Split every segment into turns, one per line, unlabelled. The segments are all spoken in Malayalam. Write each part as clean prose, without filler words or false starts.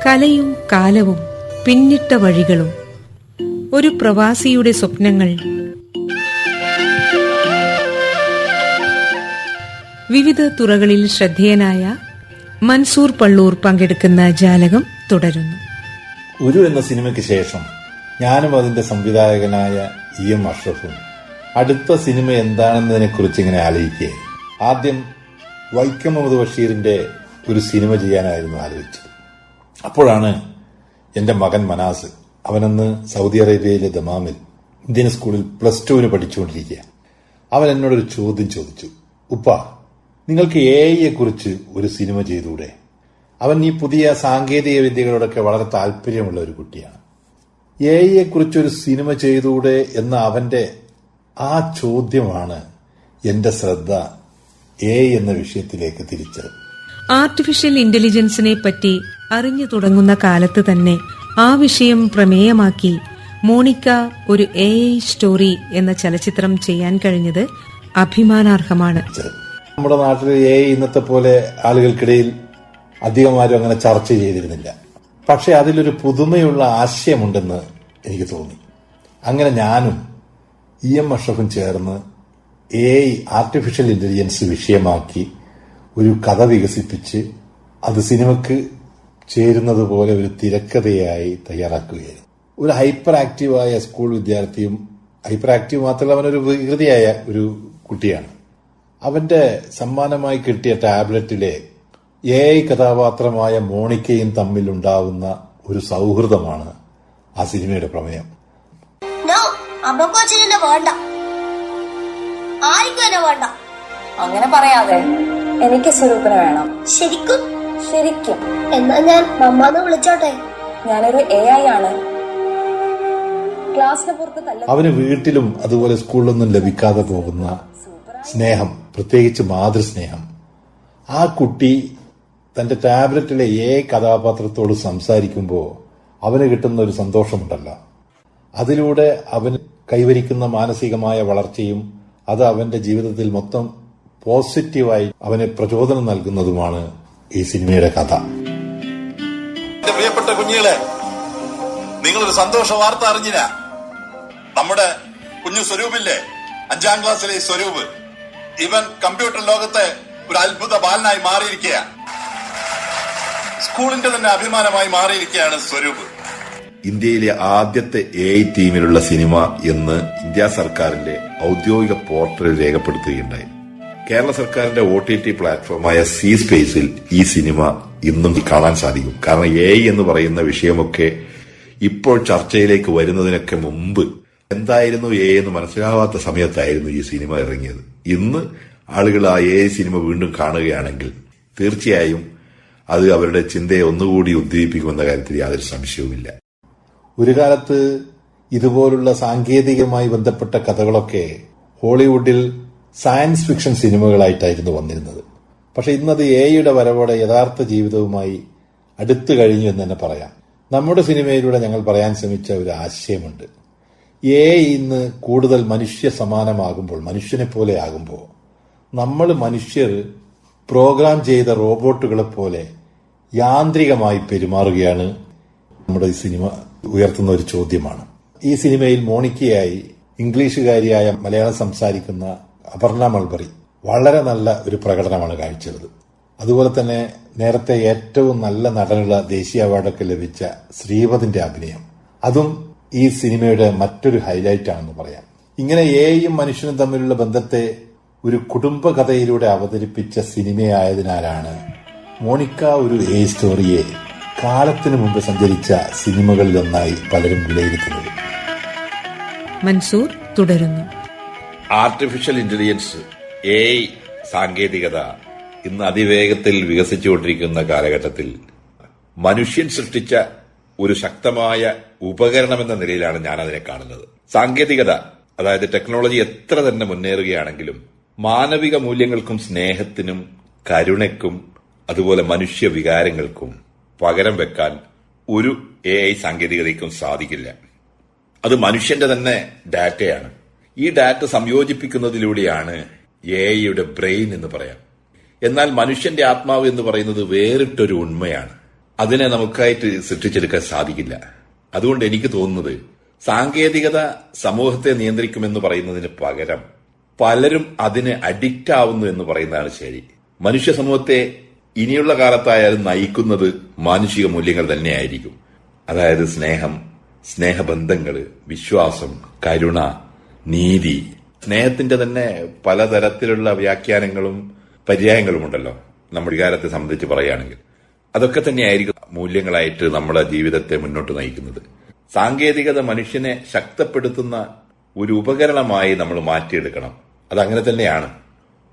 കലയും കാലവും പിന്നിട്ട വഴികളും ഒരു പ്രവാസിയുടെ സ്വപ്നങ്ങൾ. വിവിധ തുറകളിൽ ശ്രദ്ധേയനായ മൻസൂർ പള്ളൂർ പങ്കെടുക്കുന്ന ജാലകം തുടരുന്നു.
ഒരു എന്ന സിനിമയ്ക്ക് ശേഷം ഞാനും അതിന്റെ സംവിധായകനായ EM അഷ്റഫും അടുത്ത സിനിമ എന്താണെന്നതിനെ കുറിച്ച് ഇങ്ങനെ ആലോചിക്കുക. ആദ്യം വൈക്കം മുഹമ്മദ് ബഷീറിന്റെ ഒരു സിനിമ ചെയ്യാനായിരുന്നു ആലോചിച്ചത്. അപ്പോഴാണ് എന്റെ മകൻ മനാസ്, അവനന്ന് സൗദി അറേബ്യയിലെ ദമാമിൽ ഇന്ത്യൻ സ്കൂളിൽ +2 പഠിച്ചുകൊണ്ടിരിക്കുക. അവൻ എന്നോടൊരു ചോദ്യം ചോദിച്ചു. ഉപ്പ, നിങ്ങൾക്ക് AI കുറിച്ച് ഒരു സിനിമ ചെയ്തുകൂടെ? അവൻ ഈ പുതിയ സാങ്കേതിക വിദ്യകളോടൊക്കെ വളരെ താല്പര്യമുള്ള ഒരു കുട്ടിയാണ്. AI കുറിച്ചൊരു സിനിമ ചെയ്തുകൂടെ എന്ന അവന്റെ ആ ചോദ്യമാണ് എന്റെ ശ്രദ്ധ AI എന്ന വിഷയത്തിലേക്ക് തിരിച്ചത്.
ആർട്ടിഫിഷ്യൽ ഇന്റലിജൻസിനെ പറ്റി അറിഞ്ഞു തുടങ്ങുന്ന കാലത്ത് തന്നെ ആ വിഷയം പ്രമേയമാക്കി മോണിക്ക ഒരു AI സ്റ്റോറി എന്ന ചലച്ചിത്രം ചെയ്യാൻ കഴിഞ്ഞത് അഭിമാനാർഹമാണ്.
നമ്മുടെ നാട്ടിൽ AI ഇന്നത്തെ പോലെ ആളുകൾക്കിടയിൽ അധികമാരും അങ്ങനെ ചർച്ച ചെയ്തിരുന്നില്ല. പക്ഷെ അതിലൊരു പുതുമയുള്ള ആശയമുണ്ടെന്ന് എനിക്ക് തോന്നി. അങ്ങനെ ഞാനും EM അഷ്റഫും ചേർന്ന് AI ആർട്ടിഫിഷ്യൽ ഇന്റലിജൻസ് വിഷയമാക്കി ഒരു കഥ വികസിപ്പിച്ച് അത് സിനിമക്ക് ചേരുന്നത് പോലെ ഒരു തിരക്കഥയായി തയ്യാറാക്കുകയായിരുന്നു. ഒരു ഹൈപ്പർ ആക്റ്റീവായ സ്കൂൾ വിദ്യാർത്ഥിയും, ഹൈപ്പർ ആക്റ്റീവ് മാത്രമല്ല അവനൊരു വികൃതിയായ ഒരു കുട്ടിയാണ്. അവന്റെ സമ്മാനമായി കിട്ടിയ ടാബ്ലറ്റിലെ AI കഥാപാത്രമായ മോണിക്കയും തമ്മിലുണ്ടാവുന്ന ഒരു സൗഹൃദമാണ് ആ സിനിമയുടെ പ്രമേയം.
അങ്ങനെ പറയാതെ, എനിക്ക് സ്വരൂപനെ വേണം. ശരിക്കും? ശരിക്കും. എന്നാ ഞാൻ മമ്മാന്ന് വിളിച്ചോട്ടെ. ഞാനൊരു AI ആണ്. ക്ലാസ്സിന് പുറത്ത്
അവന് വീട്ടിലും അതുപോലെ സ്കൂളിലൊന്നും ലഭിക്കാതെ പോകുന്ന സ്നേഹം, പ്രത്യേകിച്ച് മാതൃസ്നേഹം, ആ കുട്ടി തന്റെ ടാബ്ലറ്റിലെ AI കഥാപാത്രത്തോട് സംസാരിക്കുമ്പോൾ അവന് കിട്ടുന്ന ഒരു സന്തോഷമുണ്ടല്ലോ, അതിലൂടെ അവന് കൈവരിക്കുന്ന മാനസികമായ വളർച്ചയും അത് അവന്റെ ജീവിതത്തിൽ മൊത്തം പോസിറ്റീവായി അവന് പ്രചോദനം നൽകുന്നതുമാണ് ഈ സിനിമയുടെ കഥ.
എന്റെ പ്രിയപ്പെട്ട കുഞ്ഞുങ്ങളെ, നിങ്ങളൊരു സന്തോഷ വാർത്ത അറിഞ്ഞില്ല. നമ്മുടെ കുഞ്ഞു സ്വരൂപില്ലേ, 5ാം ക്ലാസ്സിലെ സ്വരൂപ്, ഇവൻ കമ്പ്യൂട്ടർ ലോകത്തെ ഒരു അത്ഭുത ബാലനായി മാറിയിരിക്കുക. സ്കൂളിന്റെ തന്നെ അഭിമാനമായി മാറിയിരിക്കുകയാണ് സ്വരൂപ്.
ഇന്ത്യയിലെ ആദ്യത്തെ AI ടീമിലുള്ള സിനിമ എന്ന് ഇന്ത്യ സർക്കാരിന്റെ ഔദ്യോഗിക പോർട്ടലിൽ രേഖപ്പെടുത്തുകയുണ്ടായി. കേരള സർക്കാരിന്റെ OTT പ്ലാറ്റ്ഫോമായ സി സ്പേസിൽ ഈ സിനിമ ഇന്നും കാണാൻ സാധിക്കും. കാരണം AI എന്ന് പറയുന്ന വിഷയമൊക്കെ ഇപ്പോൾ ചർച്ചയിലേക്ക് വരുന്നതിനൊക്കെ മുമ്പ് എന്തായിരുന്നു AI എന്ന് മനസ്സിലാവാത്ത സമയത്തായിരുന്നു ഈ സിനിമ ഇറങ്ങിയത്. ഇന്ന് ആളുകൾ ആ AI സിനിമ വീണ്ടും കാണുകയാണെങ്കിൽ തീർച്ചയായും അത് അവരുടെ ചിന്തയെ ഒന്നുകൂടി ഉദ്ദീപിക്കുമെന്ന കാര്യത്തിൽ യാതൊരു സംശയവുമില്ല.
ഒരു കാലത്ത് ഇതുപോലുള്ള സാങ്കേതികമായി ബന്ധപ്പെട്ട കഥകളൊക്കെ ഹോളിവുഡിൽ സയൻസ് ഫിക്ഷൻ സിനിമകളായിട്ടായിരുന്നു വന്നിരുന്നത്. പക്ഷെ ഇന്നത് AI വരവോടെ യഥാർത്ഥ ജീവിതവുമായി അടുത്തു കഴിഞ്ഞു എന്ന് തന്നെ പറയാം. നമ്മുടെ സിനിമയിലൂടെ ഞങ്ങൾ പറയാൻ ശ്രമിച്ച ഒരു ആശയമുണ്ട്. AI ഇന്ന് കൂടുതൽ മനുഷ്യ സമാനമാകുമ്പോൾ, മനുഷ്യനെ പോലെ ആകുമ്പോൾ, നമ്മൾ മനുഷ്യർ പ്രോഗ്രാം ചെയ്ത റോബോട്ടുകളെ പോലെ യാന്ത്രികമായി പെരുമാറുകയാണ്. നമ്മുടെ ഈ സിനിമ ഉയർത്തുന്ന ഒരു ചോദ്യമാണ്. ഈ സിനിമയിൽ മോണിക്കയായി ഇംഗ്ലീഷുകാരിയായ മലയാളം സംസാരിക്കുന്ന അപർണ മൾബറി വളരെ നല്ല ഒരു പ്രകടനമാണ് കാഴ്ചവെച്ചത്. അതുപോലെ തന്നെ നേരത്തെ ഏറ്റവും നല്ല നടനുള്ള ദേശീയ അവാർഡൊക്കെ ലഭിച്ച ശ്രീപദിന്റെ അഭിനയം, അതും ഈ സിനിമയുടെ മറ്റൊരു ഹൈലൈറ്റ് ആണെന്ന് പറയാം. ഇങ്ങനെ AIയും മനുഷ്യനും തമ്മിലുള്ള ബന്ധത്തെ ഒരു കുടുംബകഥയിലൂടെ അവതരിപ്പിച്ച സിനിമയായതിനാലാണ് മോണിക്ക ഒരു AI സ്റ്റോറിയെ കാലത്തിനു മുമ്പ് സഞ്ചരിച്ച സിനിമകളിലൊന്നായി പലരും വിലയിരുത്തുന്നത്.
മൻസൂർ തുടരുന്നു.
ആർട്ടിഫിഷ്യൽ ഇന്റലിജൻസ്, AI സാങ്കേതികത ഇന്ന് അതിവേഗത്തിൽ വികസിച്ചുകൊണ്ടിരിക്കുന്ന കാലഘട്ടത്തിൽ മനുഷ്യൻ സൃഷ്ടിച്ച ഒരു ശക്തമായ ഉപകരണമെന്ന നിലയിലാണ് ഞാൻ അതിനെ കാണുന്നത്. സാങ്കേതികത, അതായത് ടെക്നോളജി എത്ര തന്നെ മുന്നേറുകയാണെങ്കിലും മാനവിക മൂല്യങ്ങൾക്കും സ്നേഹത്തിനും കരുണയ്ക്കും അതുപോലെ മനുഷ്യ വികാരങ്ങൾക്കും പകരം വെക്കാൻ ഒരു AI സാങ്കേതികതയ്ക്കും സാധിക്കില്ല. അത് മനുഷ്യന്റെ തന്നെ ഡാറ്റയാണ്. ഈ ഡാറ്റ സംയോജിപ്പിക്കുന്നതിലൂടെയാണ് എഐയുടെ ബ്രെയിൻ എന്ന് പറയാം. എന്നാൽ മനുഷ്യന്റെ ആത്മാവ് എന്ന് പറയുന്നത് വേറിട്ടൊരു ഉണ്മയാണ്. അതിനെ നമുക്കായിട്ട് സൃഷ്ടിച്ചെടുക്കാൻ സാധിക്കില്ല. അതുകൊണ്ട് എനിക്ക് തോന്നുന്നത് സാങ്കേതികത സമൂഹത്തെ നിയന്ത്രിക്കുമെന്ന് പറയുന്നതിന് പകരം പലരും അതിന് അഡിക്റ്റ് ആവുന്നു എന്ന് പറയുന്നതാണ് ശരി. മനുഷ്യ സമൂഹത്തെ ഇനിയുള്ള കാലത്തായാലും നയിക്കുന്നത് മാനുഷിക മൂല്യങ്ങൾ തന്നെയായിരിക്കും. അതായത് സ്നേഹം, സ്നേഹബന്ധങ്ങള്, വിശ്വാസം, കരുണ, നീതി. സ്നേഹത്തിന്റെ തന്നെ പലതരത്തിലുള്ള വ്യാഖ്യാനങ്ങളും പര്യായങ്ങളും ഉണ്ടല്ലോ നമ്മുടെ വികാരത്തെ സംബന്ധിച്ച് പറയുകയാണെങ്കിൽ. അതൊക്കെ തന്നെയായിരിക്കും മൂല്യങ്ങളായിട്ട് നമ്മുടെ ജീവിതത്തെ മുന്നോട്ട് നയിക്കുന്നത്. സാങ്കേതികത മനുഷ്യനെ ശക്തപ്പെടുത്തുന്ന ഒരു ഉപകരണമായി നമ്മൾ മാറ്റിയെടുക്കണം. അതങ്ങനെ തന്നെയാണ്.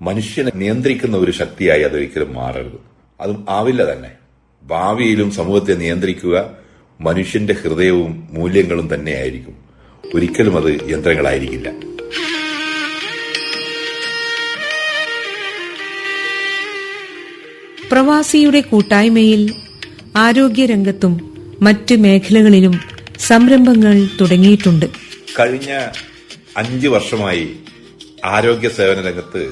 മനുഷ്യനെ നിയന്ത്രിക്കുന്ന ഒരു ശക്തിയായി അതൊരിക്കലും മാറരുത്. അതും ആവില്ല തന്നെ. ഭാവിയിലും സമൂഹത്തെ നിയന്ത്രിക്കുക മനുഷ്യന്റെ ഹൃദയവും മൂല്യങ്ങളും തന്നെയായിരിക്കും. ഒരിക്കലും അത് യന്ത്രങ്ങളായിരിക്കില്ല.
പ്രവാസിയുടെ കൂട്ടായ്മയിൽ ആരോഗ്യരംഗത്തും മറ്റ് മേഖലകളിലും സംരംഭങ്ങൾ തുടങ്ങിയിട്ടുണ്ട്.
കഴിഞ്ഞ 5 വർഷമായി ആരോഗ്യ സേവന രംഗത്ത്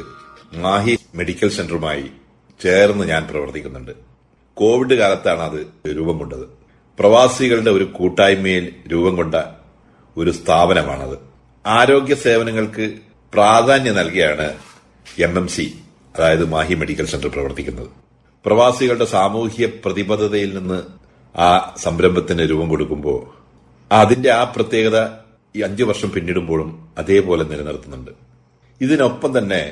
മാഹി മെഡിക്കൽ സെന്ററുമായി ചേർന്ന് ഞാൻ പ്രവർത്തിക്കുന്നുണ്ട്. കോവിഡ് കാലത്താണ് അത് രൂപം കൊണ്ടത്. പ്രവാസികളുടെ ഒരു കൂട്ടായ്മയിൽ രൂപം കൊണ്ട ഒരു സ്ഥാപനമാണത്. ആരോഗ്യ സേവനങ്ങൾക്ക് പ്രാധാന്യം നൽകിയാണ് MMC, അതായത് മാഹി മെഡിക്കൽ സെന്റർ പ്രവർത്തിക്കുന്നത്. പ്രവാസികളുടെ സാമൂഹ്യ പ്രതിബദ്ധതയിൽ നിന്ന് ആ സംരംഭത്തിന് രൂപം കൊടുക്കുമ്പോൾ അതിന്റെ ആ പ്രത്യേകത ഈ 5 വർഷം പിന്നിടുമ്പോഴും അതേപോലെ നിലനിർത്തുന്നുണ്ട്. ഇതിനൊപ്പം തന്നെ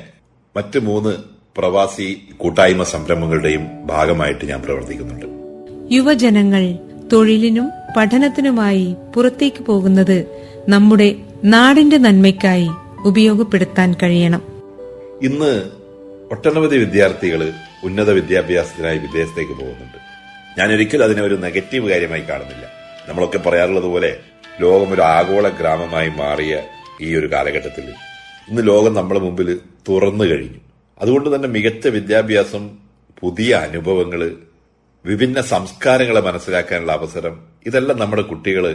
മറ്റ് 3 പ്രവാസി കൂട്ടായ്മ സംരംഭങ്ങളുടെയും ഭാഗമായിട്ട് ഞാൻ പ്രവർത്തിക്കുന്നുണ്ട്.
യുവജനങ്ങൾ തൊഴിലിനും പഠനത്തിനുമായി പുറത്തേക്ക് പോകുന്നത് നമ്മുടെ നാടിന്റെ നന്മയ്ക്കായി ഉപയോഗപ്പെടുത്താൻ കഴിയണം.
ഇന്ന് ഒട്ടനവധി വിദ്യാർത്ഥികൾ ഉന്നത വിദ്യാഭ്യാസത്തിനായി വിദേശത്തേക്ക് പോകുന്നുണ്ട്. ഞാൻ ഒരിക്കലും അതിനെ ഒരു നെഗറ്റീവ് കാര്യമായി കാണുന്നില്ല. നമ്മളൊക്കെ പറയാറുള്ളത് പോലെ ലോകം ഒരു ആഗോള ഗ്രാമമായി മാറിയ ഈ ഒരു കാലഘട്ടത്തിൽ ഇന്ന് ലോകം നമ്മുടെ മുമ്പിൽ തുറന്നു കഴിഞ്ഞു. അതുകൊണ്ട് തന്നെ മികച്ച വിദ്യാഭ്യാസം, പുതിയ അനുഭവങ്ങൾ, വിഭിന്ന സംസ്കാരങ്ങളെ മനസ്സിലാക്കാനുള്ള അവസരം, ഇതെല്ലാം നമ്മുടെ കുട്ടികൾ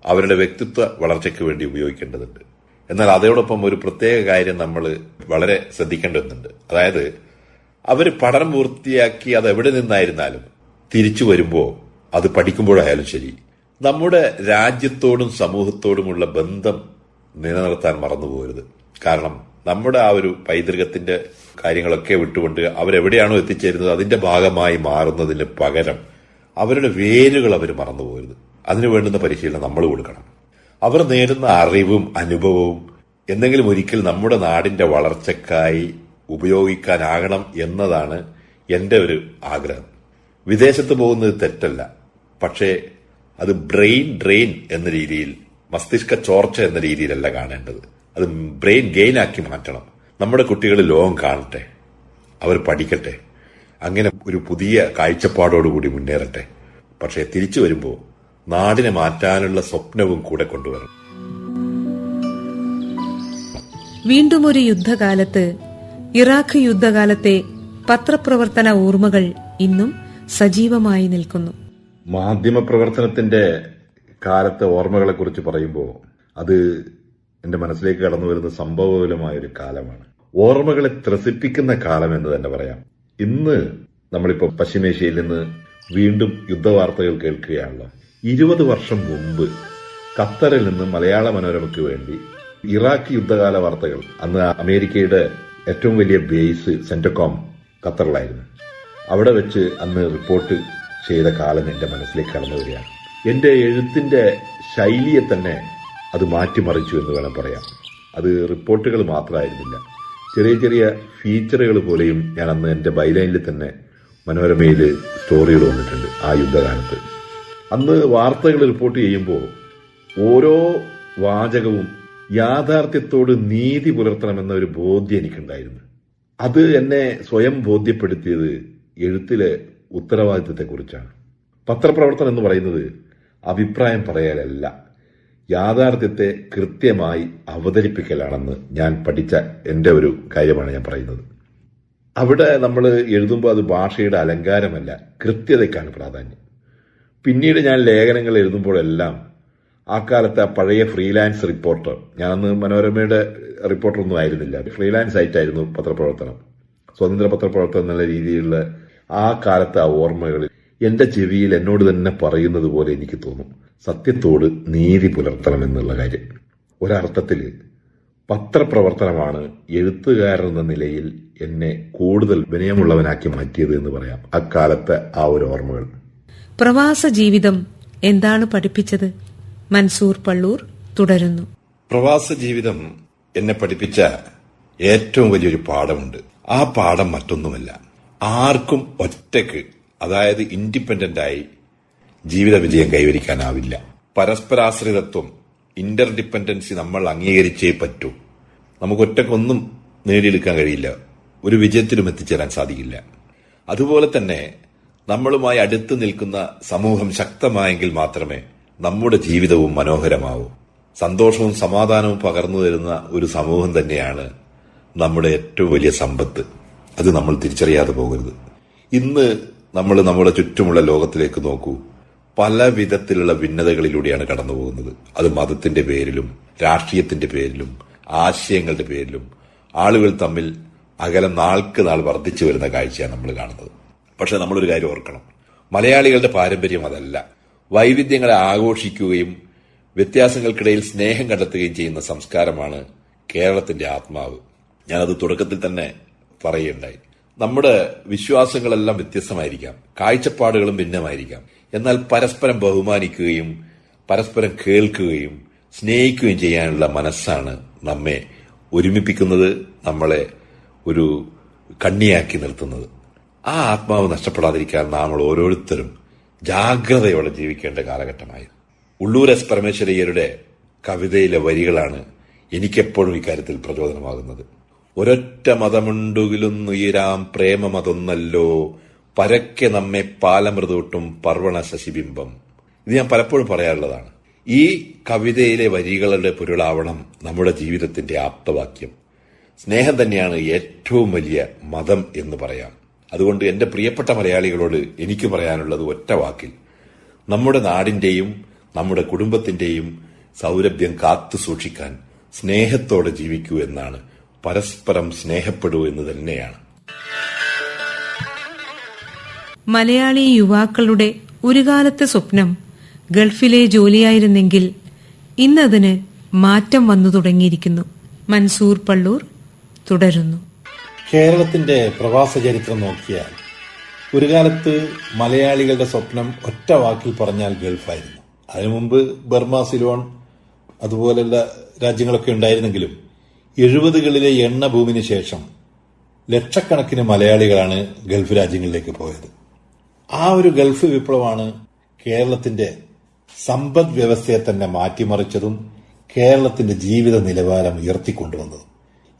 അവരുടെ വ്യക്തിത്വ വളർച്ചയ്ക്ക് വേണ്ടി ഉപയോഗിക്കേണ്ടതുണ്ട്. എന്നാൽ അതോടൊപ്പം ഒരു പ്രത്യേക കാര്യം നമ്മൾ വളരെ ശ്രദ്ധിക്കേണ്ടതുണ്ട്. അതായത് അവർ പഠനം പൂർത്തിയാക്കി അത് എവിടെ നിന്നായിരുന്നാലും തിരിച്ചു വരുമ്പോൾ, അത് പഠിക്കുമ്പോഴായാലും ശരി, നമ്മുടെ രാജ്യത്തോടും സമൂഹത്തോടുമുള്ള ബന്ധം നിലനിർത്താൻ മറന്നുപോകരുത്. കാരണം നമ്മുടെ ആ ഒരു പൈതൃകത്തിന്റെ കാര്യങ്ങളൊക്കെ വിട്ടുകൊണ്ട് അവരെവിടെയാണോ എത്തിച്ചേരുന്നത് അതിന്റെ ഭാഗമായി മാറുന്നതിന് പകരം അവരുടെ വേരുകൾ അവർ മറന്നുപോകരുത്. അതിനു വേണ്ടുന്ന പരിശീലനം നമ്മൾ കൊടുക്കണം. അവർ നേടുന്ന അറിവും അനുഭവവും എന്തെങ്കിലും ഒരിക്കൽ നമ്മുടെ നാടിന്റെ വളർച്ചയ്ക്കായി ഉപയോഗിക്കാനാകണം എന്നതാണ് എന്റെ ഒരു ആഗ്രഹം. വിദേശത്ത് പോകുന്നത് തെറ്റല്ല, പക്ഷേ അത് ബ്രെയിൻ ഡ്രെയിൻ എന്ന രീതിയിൽ, മസ്തിഷ്ക ചോർച്ച എന്ന രീതിയിലല്ല കാണേണ്ടത്. അത് ബ്രെയിൻ ഗെയിൻ ആക്കി മാറ്റണം. നമ്മുടെ കുട്ടികൾ ലോകം കാണട്ടെ, അവർ പഠിക്കട്ടെ, അങ്ങനെ ഒരു പുതിയ കാഴ്ചപ്പാടോടുകൂടി മുന്നേറട്ടെ. പക്ഷേ തിരിച്ചു വരുമ്പോൾ നാടിനെ മാറ്റാനുള്ള സ്വപ്നവും കൂടെ കൊണ്ടുവരണം.
വീണ്ടും ഒരു യുദ്ധകാലത്ത്, ഇറാഖ് യുദ്ധകാലത്തെ പത്രപ്രവർത്തന ഓർമ്മകൾ ഇന്നും സജീവമായി നിൽക്കുന്നു.
മാധ്യമപ്രവർത്തനത്തിന്റെ കാലത്തെ ഓർമ്മകളെ കുറിച്ച് പറയുമ്പോൾ അത് എന്റെ മനസ്സിലേക്ക് കടന്നു വരുന്ന സംഭവബഹുലമായ ഒരു കാലമാണ്. ഓർമ്മകളെ ത്രസിപ്പിക്കുന്ന കാലം എന്ന് തന്നെ പറയാം. ഇന്ന് നമ്മളിപ്പോ പശ്ചിമേഷ്യയിൽ നിന്ന് വീണ്ടും യുദ്ധവാർത്തകൾ കേൾക്കുകയാണല്ലോ. 20 വർഷം മുമ്പ് ഖത്തറിൽ നിന്ന് മലയാള മനോരമയ്ക്ക് വേണ്ടി ഇറാഖ് യുദ്ധകാല വാർത്തകൾ, അന്ന് അമേരിക്കയുടെ ഏറ്റവും വലിയ ബേസ് സെന്റകോം ഖത്തറിലായിരുന്നു, അവിടെ വെച്ച് അന്ന് റിപ്പോർട്ട് ചെയ്ത കാലം എന്റെ മനസ്സിലേക്ക് കടന്നു വരികയാണ്. എന്റെ എഴുത്തിന്റെ ശൈലിയെ തന്നെ അത് മാറ്റിമറിച്ചു എന്ന് വേണം പറയാം. അത് റിപ്പോർട്ടുകൾ മാത്രമായിരുന്നില്ല, ചെറിയ ചെറിയ ഫീച്ചറുകൾ പോലെയും ഞാൻ അന്ന് എന്റെ ബൈലൈനിൽ തന്നെ മനോരമയിൽ സ്റ്റോറികൾ വന്നിട്ടുണ്ട്. ആ യുദ്ധകാലത്ത് അന്ന് വാർത്തകൾ റിപ്പോർട്ട് ചെയ്യുമ്പോൾ ഓരോ വാചകവും യാഥാർത്ഥ്യത്തോട് നീതി പുലർത്തണമെന്ന ഒരു ബോധ്യം എനിക്കുണ്ടായിരുന്നു. അത് എന്നെ സ്വയം ബോധ്യപ്പെടുത്തിയത് എഴുത്തിലെ ഉത്തരവാദിത്തത്തെക്കുറിച്ചാണ്. പത്രപ്രവർത്തനം എന്ന് പറയുന്നത് അഭിപ്രായം പറയലല്ല, യാഥാർത്ഥ്യത്തെ കൃത്യമായി അവതരിപ്പിക്കലാണെന്ന് ഞാൻ പഠിച്ച എന്റെ ഒരു കാര്യമാണ് ഞാൻ പറയുന്നത്. അവിടെ നമ്മൾ എഴുതുമ്പോൾ അത് ഭാഷയുടെ അലങ്കാരമല്ല, കൃത്യതയ്ക്കാണ് പ്രാധാന്യം. പിന്നീട് ഞാൻ ലേഖനങ്ങൾ എഴുതുമ്പോഴെല്ലാം ആ കാലത്ത് ആ പഴയ ഫ്രീലാൻസ് റിപ്പോർട്ടർ, ഞാനന്ന് മനോരമയുടെ റിപ്പോർട്ടറൊന്നും ആയിരുന്നില്ല, ഫ്രീലാൻസ് ആയിട്ടായിരുന്നു പത്രപ്രവർത്തനം, സ്വതന്ത്ര പത്രപ്രവർത്തനം എന്നുള്ള രീതിയിലുള്ള ആ കാലത്തെ ആ ഓർമ്മകളിൽ എന്റെ ചെവിയിൽ എന്നോട് തന്നെ പറയുന്നത് പോലെ എനിക്ക് തോന്നും, സത്യത്തോട് നീതി പുലർത്തണം എന്നുള്ള കാര്യം. ഒരർത്ഥത്തിൽ പത്രപ്രവർത്തനമാണ് എഴുത്തുകാരൻ എന്ന നിലയിൽ എന്നെ കൂടുതൽ വിനയമുള്ളവനാക്കി മാറ്റിയത് എന്ന് പറയാം. അക്കാലത്തെ ആ ഒരു ഓർമ്മകൾ.
പ്രവാസ ജീവിതം എന്താണ് പഠിപ്പിച്ചത്? മൻസൂർ പള്ളൂർ തുടരുന്നു.
പ്രവാസ ജീവിതം എന്നെ പഠിപ്പിച്ച ഏറ്റവും വലിയൊരു പാഠമുണ്ട്. ആ പാഠം മറ്റൊന്നുമല്ല, ആർക്കും ഒറ്റയ്ക്ക്, അതായത് ഇൻഡിപെൻഡന്റായി ജീവിത വിജയം കൈവരിക്കാനാവില്ല. പരസ്പരാശ്രിതത്വം, ഇന്റർഡിപെൻഡൻസി നമ്മൾ അംഗീകരിച്ചേ പറ്റൂ. നമുക്ക് ഒറ്റക്കൊന്നും നേടിയെടുക്കാൻ കഴിയില്ല, ഒരു വിജയത്തിലും എത്തിച്ചേരാൻ സാധിക്കില്ല. അതുപോലെ തന്നെ നമ്മളുമായി അടുത്ത് നിൽക്കുന്ന സമൂഹം ശക്തമായെങ്കിൽ മാത്രമേ നമ്മുടെ ജീവിതവും മനോഹരമാവൂ. സന്തോഷവും സമാധാനവും പകർന്നു തരുന്ന ഒരു സമൂഹം തന്നെയാണ് നമ്മുടെ ഏറ്റവും വലിയ സമ്പത്ത്. അത് നമ്മൾ തിരിച്ചറിയാതെ പോകരുത്. ഇന്ന് നമ്മൾ നമ്മുടെ ചുറ്റുമുള്ള ലോകത്തിലേക്ക് നോക്കൂ, പല വിധത്തിലുള്ള ഭിന്നതകളിലൂടെയാണ് കടന്നു പോകുന്നത്. അത് മതത്തിന്റെ പേരിലും രാഷ്ട്രീയത്തിന്റെ പേരിലും ആശയങ്ങളുടെ പേരിലും ആളുകൾ തമ്മിൽ അകലം നാൾക്ക് നാൾ വർദ്ധിച്ചു വരുന്ന കാഴ്ചയാണ് നമ്മൾ കാണുന്നത്. പക്ഷെ നമ്മളൊരു കാര്യം ഓർക്കണം, മലയാളികളുടെ പാരമ്പര്യം അതല്ല. വൈവിധ്യങ്ങളെ ആഘോഷിക്കുകയും വ്യത്യാസങ്ങൾക്കിടയിൽ സ്നേഹം കണ്ടെത്തുകയും ചെയ്യുന്ന സംസ്കാരമാണ് കേരളത്തിന്റെ ആത്മാവ്. ഞാനത് തുടക്കത്തിൽ തന്നെ പറയുകയുണ്ടായി. നമ്മുടെ വിശ്വാസങ്ങളെല്ലാം വ്യത്യസ്തമായിരിക്കാം, കാഴ്ചപ്പാടുകളും ഭിന്നമായിരിക്കാം. എന്നാൽ പരസ്പരം ബഹുമാനിക്കുകയും പരസ്പരം കേൾക്കുകയും സ്നേഹിക്കുകയും ചെയ്യാനുള്ള മനസ്സാണ് നമ്മെ ഒരുമിപ്പിക്കുന്നത്, നമ്മളെ ഒരു കണ്ണിയാക്കി നിർത്തുന്നത്. ആ ആത്മാവ് നഷ്ടപ്പെടാതിരിക്കാൻ നമ്മൾ ഓരോരുത്തരും ജാഗ്രതയോടെ ജീവിക്കേണ്ട കാലഘട്ടമായി. ഉള്ളൂർ എസ് പരമേശ്വരയ്യരുടെ കവിതയിലെ വരികളാണ് എനിക്കെപ്പോഴും ഇക്കാര്യത്തിൽ പ്രചോദനമാകുന്നത്. ഒരൊറ്റ മതമുണ്ടുകിലുന്നുയരാം പ്രേമമതൊന്നല്ലോ, പരക്കെ നമ്മെ പാലമൃതൂട്ടും പർവണ ശശിബിംബം. ഇത് ഞാൻ പലപ്പോഴും പറയാറുള്ളതാണ്. ഈ കവിതയിലെ വരികളുടെ പൊരുളാവണം നമ്മുടെ ജീവിതത്തിന്റെ ആപ്തവാക്യം. സ്നേഹം തന്നെയാണ് ഏറ്റവും വലിയ മതം എന്ന് പറയാം. അതുകൊണ്ട് എന്റെ പ്രിയപ്പെട്ട മലയാളികളോട് എനിക്ക് പറയാനുള്ളത് ഒറ്റ വാക്കിൽ, നമ്മുടെ നാടിന്റെയും നമ്മുടെ കുടുംബത്തിന്റെയും സൗരഭ്യം കാത്തു സൂക്ഷിക്കാൻ സ്നേഹത്തോടെ ജീവിക്കൂ എന്നാണ്. പരസ്പരം സ്നേഹപ്പെടൂ എന്ന് തന്നെയാണ്.
മലയാളി യുവാക്കളുടെ ഒരു കാലത്തെ സ്വപ്നം ഗൾഫിലെ ജോലിയായിരുന്നെങ്കിൽ ഇന്നതിന് മാറ്റം വന്നു തുടങ്ങിയിരിക്കുന്നു. മൻസൂർ പള്ളൂർ തുടരുന്നു.
കേരളത്തിന്റെ പ്രവാസ ചരിത്രം നോക്കിയാൽ ഒരു കാലത്ത് മലയാളികളുടെ സ്വപ്നം ഒറ്റ വാക്കിൽ പറഞ്ഞാൽ ഗൾഫായിരുന്നു. അതിനു മുമ്പ് ബർമ, സിലോൺ അതുപോലുള്ള രാജ്യങ്ങളൊക്കെ ഉണ്ടായിരുന്നെങ്കിലും 70കളിലെ എണ്ണ ഭൂമിന് ശേഷം ലക്ഷക്കണക്കിന് മലയാളികളാണ് ഗൾഫ് രാജ്യങ്ങളിലേക്ക് പോയത്. ആ ഒരു ഗൾഫ് വിപ്ലവമാണ് കേരളത്തിന്റെ സമ്പദ് വ്യവസ്ഥയെ തന്നെ മാറ്റിമറിച്ചതും കേരളത്തിന്റെ ജീവിത നിലവാരം ഉയർത്തിക്കൊണ്ടുവന്നതും.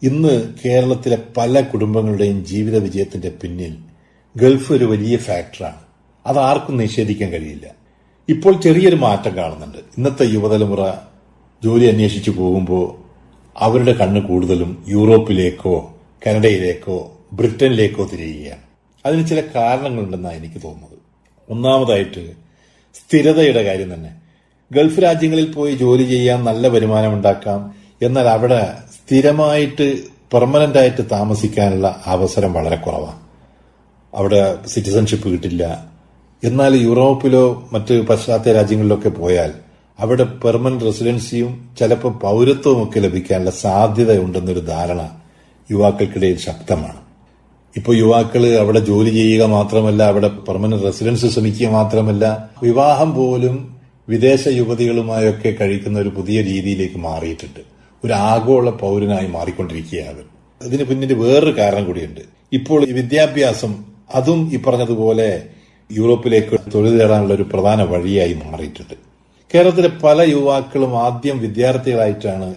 ഇന്ന് കേരളത്തിലെ പല കുടുംബങ്ങളുടെയും ജീവിത വിജയത്തിന്റെ പിന്നിൽ ഗൾഫ് ഒരു വലിയ ഫാക്ടറാണ്. അത് ആർക്കും നിഷേധിക്കാൻ കഴിയില്ല. ഇപ്പോൾ ചെറിയൊരു മാറ്റം കാണുന്നുണ്ട്. ഇന്നത്തെ യുവതലമുറ ജോലി അന്വേഷിച്ചു പോകുമ്പോൾ അവരുടെ കണ്ണ് കൂടുതലും യൂറോപ്പിലേക്കോ കാനഡയിലേക്കോ ബ്രിട്ടനിലേക്കോ തിരിയുകയാണ്. അതിന് ചില കാരണങ്ങളുണ്ടെന്നാണ് എനിക്ക് തോന്നുന്നത്. ഒന്നാമതായിട്ട് സ്ഥിരതയുടെ കാര്യം തന്നെ. ഗൾഫ് രാജ്യങ്ങളിൽ പോയി ജോലി ചെയ്യാൻ നല്ല വരുമാനം ഉണ്ടാക്കാം, എന്നാൽ അവിടെ സ്ഥിരമായിട്ട് പെർമനന്റ് ആയിട്ട് താമസിക്കാനുള്ള അവസരം വളരെ കുറവാണ്. അവിടെ സിറ്റിസൺഷിപ്പ് കിട്ടില്ല. എന്നാൽ യൂറോപ്പിലോ മറ്റ് പാശ്ചാത്യ രാജ്യങ്ങളിലൊക്കെ പോയാൽ അവിടെ പെർമനന്റ് റെസിഡൻസിയും ചിലപ്പോൾ പൌരത്വവും ഒക്കെ ലഭിക്കാനുള്ള സാധ്യതയുണ്ടെന്നൊരു ധാരണ യുവാക്കൾക്കിടയിൽ ശക്തമാണ്. ഇപ്പോൾ യുവാക്കൾ അവിടെ ജോലി ചെയ്യുക മാത്രമല്ല, അവിടെ പെർമനന്റ് റെസിഡൻസ് ശ്രമിക്കുക മാത്രമല്ല, വിവാഹം പോലും വിദേശ യുവതികളുമായൊക്കെ കഴിക്കുന്ന ഒരു പുതിയ രീതിയിലേക്ക് മാറിയിട്ടുണ്ട്. ഒരു ആഗോള പൌരനായി മാറിക്കൊണ്ടിരിക്കുകയാണ്. ഇതിന് പിന്നിൽ വേറൊരു കാരണം കൂടിയുണ്ട്. ഇപ്പോൾ ഈ വിദ്യാഭ്യാസം അതും ഈ പറഞ്ഞതുപോലെ യൂറോപ്പിലേക്ക് തൊഴിൽ നേടാനുള്ള ഒരു പ്രധാന വഴിയായി മാറിയിട്ടുണ്ട്. കേരളത്തിലെ പല യുവാക്കളും ആദ്യം വിദ്യാർത്ഥികളായിട്ടാണ്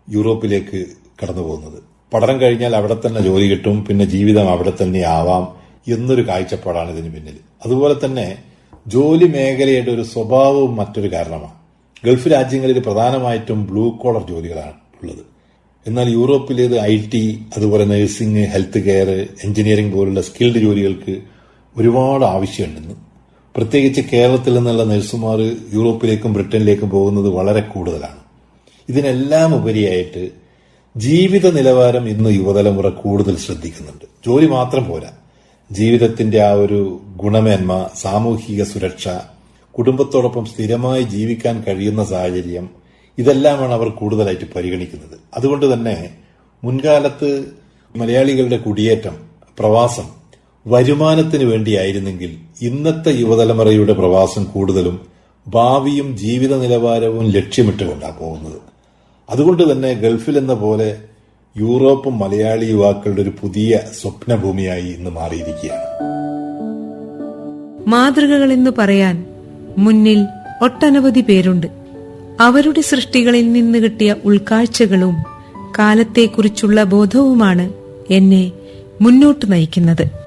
യൂറോപ്പിലേക്ക് കടന്നു പോകുന്നത്. പഠനം കഴിഞ്ഞാൽ അവിടെ തന്നെ ജോലി കിട്ടും, പിന്നെ ജീവിതം അവിടെ തന്നെ ആവാം എന്നൊരു കാഴ്ചപ്പാടാണ് ഇതിന് പിന്നിൽ. അതുപോലെ തന്നെ ജോലി മേഖലയുടെ ഒരു സ്വഭാവവും മറ്റൊരു കാരണമാണ്. ഗൾഫ് രാജ്യങ്ങളിൽ പ്രധാനമായിട്ടും ബ്ലൂ കോളർ ജോലികളാണ് ഉള്ളത്. എന്നാൽ യൂറോപ്പിലേത് IT, അതുപോലെ നഴ്സിംഗ്, ഹെൽത്ത് കെയർ, എഞ്ചിനീയറിംഗ് പോലുള്ള സ്കിൽഡ് ജോലികൾക്ക് ഒരുപാട് ആവശ്യമുണ്ടെന്ന്. പ്രത്യേകിച്ച് കേരളത്തിൽ നിന്നുള്ള നഴ്സുമാർ യൂറോപ്പിലേക്കും ബ്രിട്ടനിലേക്കും പോകുന്നത് വളരെ കൂടുതലാണ്. ഇതിനെല്ലാം ഉപരിയായിട്ട് ജീവിത നിലവാരം ഇന്ന് യുവതലമുറ കൂടുതൽ ശ്രദ്ധിക്കുന്നുണ്ട്. ജോലി മാത്രം പോരാ, ജീവിതത്തിന്റെ ആ ഒരു ഗുണമേന്മ, സാമൂഹിക സുരക്ഷ, കുടുംബത്തോടൊപ്പം സ്ഥിരമായി ജീവിക്കാൻ കഴിയുന്ന സാഹചര്യം, ഇതെല്ലാമാണ് അവർ കൂടുതലായിട്ട് പരിഗണിക്കുന്നത്. അതുകൊണ്ട് തന്നെ മുൻകാലത്ത് മലയാളികളുടെ കുടിയേറ്റം, പ്രവാസം വരുമാനത്തിന് വേണ്ടിയായിരുന്നെങ്കിൽ ഇന്നത്തെ യുവതലമുറയുടെ പ്രവാസം കൂടുതലും ഭാവിയും ജീവിത നിലവാരവും ലക്ഷ്യമിട്ടുകൊണ്ടാണ് പോകുന്നത്. അതുകൊണ്ട് തന്നെ ഗൾഫിൽ എന്ന പോലെ യൂറോപ്പും മലയാളി യുവാക്കളുടെ ഒരു പുതിയ സ്വപ്നഭൂമിയായി ഇന്ന് മാറിയിരിക്കുകയാണ്.
മാതൃകകളെന്ന് പറയാൻ മുന്നിൽ ഒട്ടനവധി പേരുണ്ട്. അവരുടെ സൃഷ്ടികളിൽ നിന്ന് കിട്ടിയ ഉൾക്കാഴ്ചകളും കാലത്തെക്കുറിച്ചുള്ള ബോധവുമാണ് എന്നെ മുന്നോട്ട് നയിക്കുന്നത്.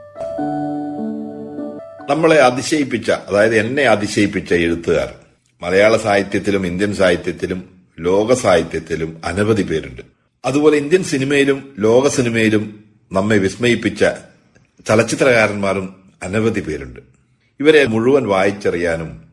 നമ്മളെ അതിശയിപ്പിച്ച, അതായത് എന്നെ അതിശയിപ്പിച്ച എഴുത്തുകാർ മലയാള സാഹിത്യത്തിലും ഇന്ത്യൻ സാഹിത്യത്തിലും ലോക സാഹിത്യത്തിലും അനവധി പേരുണ്ട്. അതുപോലെ ഇന്ത്യൻ സിനിമയിലും ലോക സിനിമയിലും നമ്മെ വിസ്മയിപ്പിച്ച ചലച്ചിത്രകാരന്മാരും അനവധി പേരുണ്ട്. ഇവരെ മുഴുവൻ വായിച്ചറിയാനും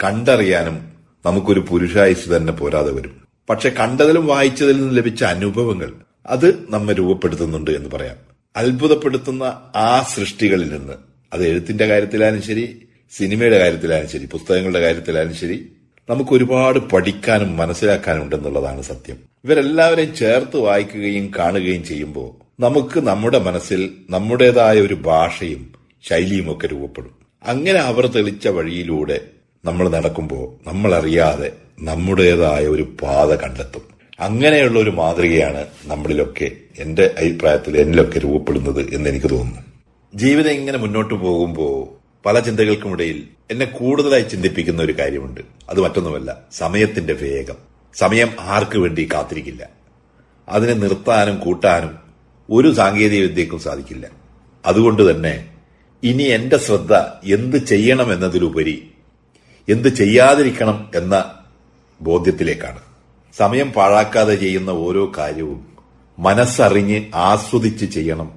കണ്ടറിയാനും നമുക്കൊരു പുരുഷായുസ് തന്നെ പോരാതെ വരും. പക്ഷെ കണ്ടതിലും വായിച്ചതിൽ നിന്നും ലഭിച്ച അനുഭവങ്ങൾ അത് നമ്മെ രൂപപ്പെടുത്തുന്നുണ്ട് എന്ന് പറയാം. അത്ഭുതപ്പെടുത്തുന്ന ആ സൃഷ്ടികളിൽ നിന്ന്, അത് എഴുത്തിന്റെ കാര്യത്തിലായാലും ശരി, സിനിമയുടെ കാര്യത്തിലായാലും ശരി, പുസ്തകങ്ങളുടെ കാര്യത്തിലായാലും ശരി, നമുക്ക് ഒരുപാട് പഠിക്കാനും മനസ്സിലാക്കാനും ഉണ്ടെന്നുള്ളതാണ് സത്യം. ഇവരെല്ലാവരെയും ചേർത്ത് വായിക്കുകയും കാണുകയും ചെയ്യുമ്പോൾ നമുക്ക് നമ്മുടെ മനസ്സിൽ നമ്മുടേതായ ഒരു ഭാഷയും ശൈലിയും ഒക്കെ രൂപപ്പെടും. അങ്ങനെ അവർ തെളിച്ച വഴിയിലൂടെ നമ്മൾ നടക്കുമ്പോൾ നമ്മളറിയാതെ നമ്മുടേതായ ഒരു പാത കണ്ടെത്തും. അങ്ങനെയുള്ള ഒരു മാതൃകയാണ് നമ്മളിലൊക്കെ, എന്റെ അഭിപ്രായത്തിൽ എന്നിലൊക്കെ രൂപപ്പെടുന്നത് എന്ന് എനിക്ക് തോന്നുന്നു. ജീവിതം ഇങ്ങനെ മുന്നോട്ട് പോകുമ്പോൾ പല ചിന്തകൾക്കുമിടയിൽ എന്നെ കൂടുതലായി ചിന്തിപ്പിക്കുന്ന ഒരു കാര്യമുണ്ട്. അത് മറ്റൊന്നുമല്ല, സമയത്തിന്റെ വേഗം. സമയം ആർക്കു വേണ്ടി കാത്തിരിക്കില്ല. അതിനെ നിർത്താനും കൂട്ടാനും ഒരു സാങ്കേതിക വിദ്യക്കും സാധിക്കില്ല. അതുകൊണ്ട് തന്നെ ഇനി എന്റെ ശ്രദ്ധ എന്ത് ചെയ്യണം എന്നതിലുപരി എന്ത് ചെയ്യാതിരിക്കണം എന്ന ബോധ്യത്തിലേക്കാണ്. സമയം പാഴാക്കാതെ ചെയ്യുന്ന ഓരോ കാര്യവും മനസ്സറിഞ്ഞ് ആസ്വദിച്ച് ചെയ്യണം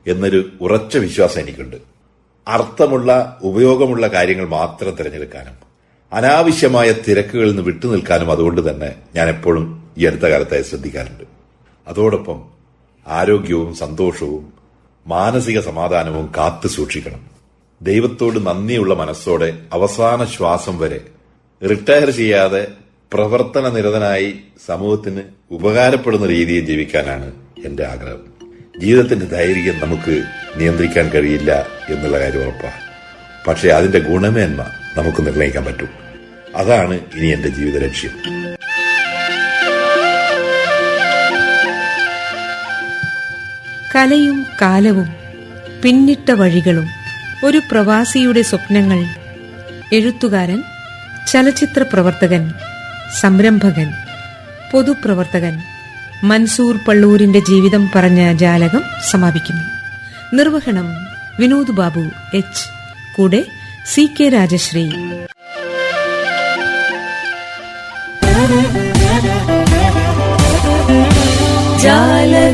എന്നൊരു ഉറച്ച വിശ്വാസം എനിക്കുണ്ട്. അർത്ഥമുള്ള, ഉപയോഗമുള്ള കാര്യങ്ങൾ മാത്രം തിരഞ്ഞെടുക്കാനും അനാവശ്യമായ തിരക്കുകളിൽ നിന്ന് വിട്ടുനിൽക്കാനും അതുകൊണ്ട് തന്നെ ഞാൻ എപ്പോഴും ഈ അടുത്ത കാലത്തായി ശ്രദ്ധിക്കാറുണ്ട്. അതോടൊപ്പം ആരോഗ്യവും സന്തോഷവും മാനസിക സമാധാനവും കാത്തു സൂക്ഷിക്കണം. ദൈവത്തോട് നന്ദിയുള്ള മനസ്സോടെ അവസാന ശ്വാസം വരെ റിട്ടയർ ചെയ്യാതെ പ്രവർത്തന നിരതനായി സമൂഹത്തിന് ഉപകാരപ്പെടുന്ന രീതിയിൽ ജീവിക്കാനാണ് എന്റെ ആഗ്രഹം. ജീവിതത്തിന്റെ ദൈർഘ്യം നമുക്ക് നിയന്ത്രിക്കാൻ കഴിയില്ല എന്നുള്ള കാര്യം ഉറപ്പാണ്. പക്ഷെ അതിന്റെ ഗുണമേന്മ നമുക്ക് നിർണ്ണയിക്കാൻ പറ്റും. അതാണ് ഇനി എന്റെ ജീവിത ലക്ഷ്യം.
കലയും കാലവും പിന്നിട്ട വഴികളും, ഒരു പ്രവാസിയുടെ സ്വപ്നങ്ങൾ, എഴുത്തുകാരൻ, ചലച്ചിത്ര പ്രവർത്തകൻ, സംരംഭകൻ, പൊതുപ്രവർത്തകൻ മൻസൂർ പള്ളൂരിന്റെ ജീവിതം പറഞ്ഞ ജാലകം സമാപിക്കുന്നു. നിർവഹണം വിനോദ് ബാബു എച്ച്, കൂടെ CK രാജശ്രീ. ജാലകം.